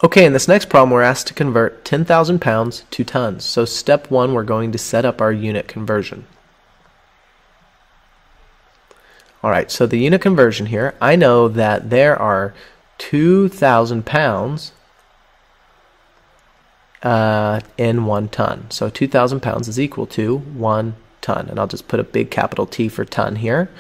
Okay, in this next problem we're asked to convert 10,000 pounds to tons. So step one, we're going to set up our unit conversion. Alright, so the unit conversion here, I know that there are 2,000 pounds in 1 ton. So 2,000 pounds is equal to 1 ton. And I'll just put a big capital T for ton here.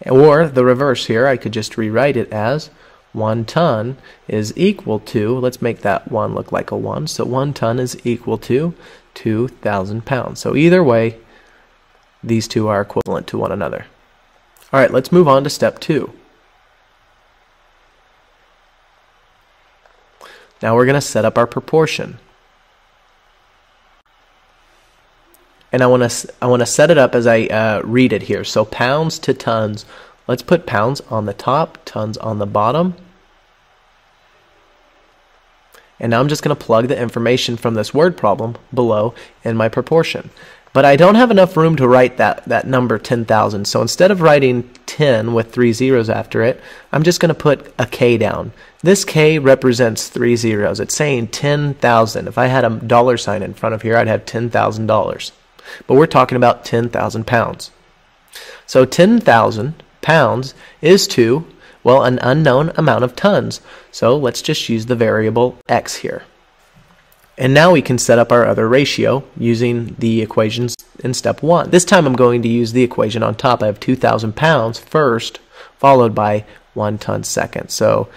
Or the reverse here, I could just rewrite it as 1 ton is equal to, let's make that 1 look like a 1, so 1 ton is equal to 2,000 pounds. So either way, these two are equivalent to one another. Alright, let's move on to step 2. Now we're going to set up our proportion. And I want to set it up as I read it here. So pounds to tons. Let's put pounds on the top, tons on the bottom. And now I'm just going to plug the information from this word problem below in my proportion. But I don't have enough room to write that number 10,000. So instead of writing 10 with 3 zeros after it, I'm just going to put a K down. This K represents 3 zeros. It's saying 10,000. If I had a dollar sign in front of here, I'd have $10,000. But we're talking about 10,000 pounds. So 10,000 pounds is to, well, an unknown amount of tons. So let's just use the variable x here. And now we can set up our other ratio using the equations in step 1. This time I'm going to use the equation on top. I have 2,000 pounds first, followed by 1 ton second. So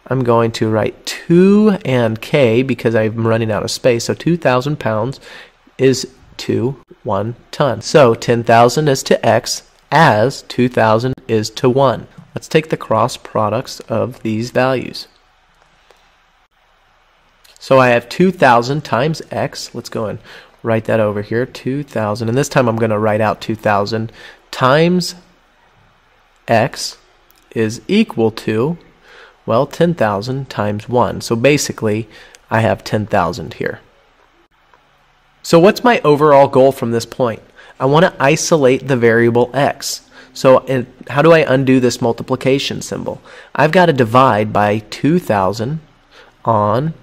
I'm going to write 2 and k because I'm running out of space. So 2,000 pounds is to 1 ton. So 10,000 is to x as 2,000 is to 1. Let's take the cross products of these values. So I have 2,000 times x. Let's go and write that over here. 2,000. And this time I'm going to write out 2,000 times x is equal to, well, 10,000 times 1. So basically, I have 10,000 here. So what's my overall goal from this point? I want to isolate the variable x. So how do I undo this multiplication symbol? I've got to divide by 2,000 on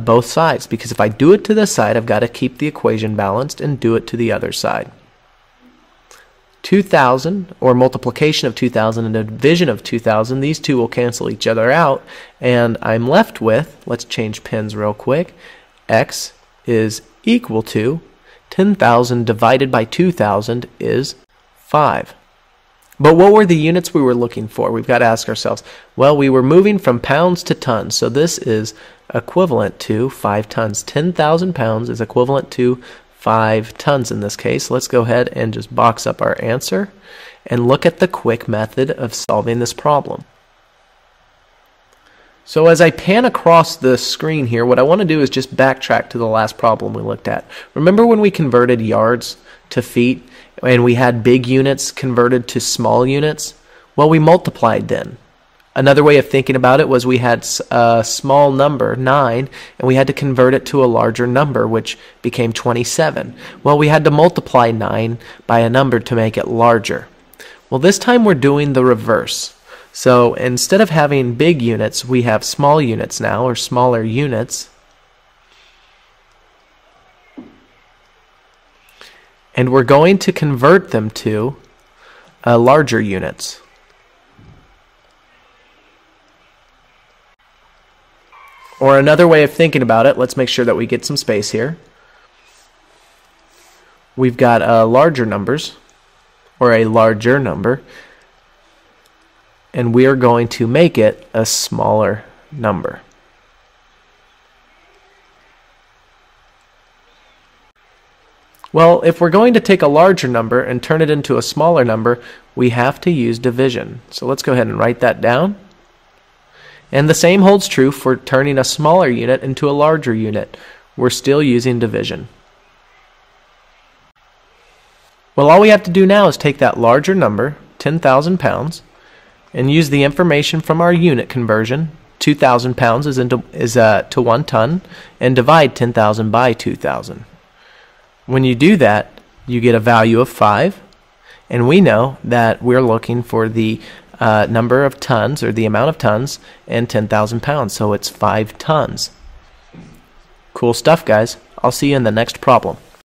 both sides, because if I do it to this side, I've got to keep the equation balanced and do it to the other side. 2,000, or multiplication of 2,000 and division of 2,000, these two will cancel each other out, and I'm left with, let's change pens real quick, x is equal to 10,000 divided by 2,000 is 5. But what were the units we were looking for? We've got to ask ourselves, well, we were moving from pounds to tons, so this is equivalent to 5 tons. 10,000 pounds is equivalent to 5 tons in this case. Let's go ahead and just box up our answer and look at the quick method of solving this problem. So as I pan across the screen here, what I want to do is just backtrack to the last problem we looked at. Remember when we converted yards to feet and we had big units converted to small units? Well, we multiplied then. Another way of thinking about it was we had a small number, 9, and we had to convert it to a larger number, which became 27. Well, we had to multiply 9 by a number to make it larger. Well, this time we're doing the reverse. So instead of having big units, we have small units now, or smaller units. And we're going to convert them to larger units. Or another way of thinking about it, let's make sure that we get some space here. We've got larger numbers, or a larger number, and we are going to make it a smaller number. Well, if we're going to take a larger number and turn it into a smaller number, we have to use division. So let's go ahead and write that down. And the same holds true for turning a smaller unit into a larger unit. We're still using division. Well, all we have to do now is take that larger number, 10,000 pounds, and use the information from our unit conversion, 2,000 pounds to 1 ton, and divide 10,000 by 2,000. When you do that, you get a value of 5, and we know that we're looking for the number of tons, or the amount of tons, and 10,000 pounds, so it's 5 tons. Cool stuff, guys. I'll see you in the next problem.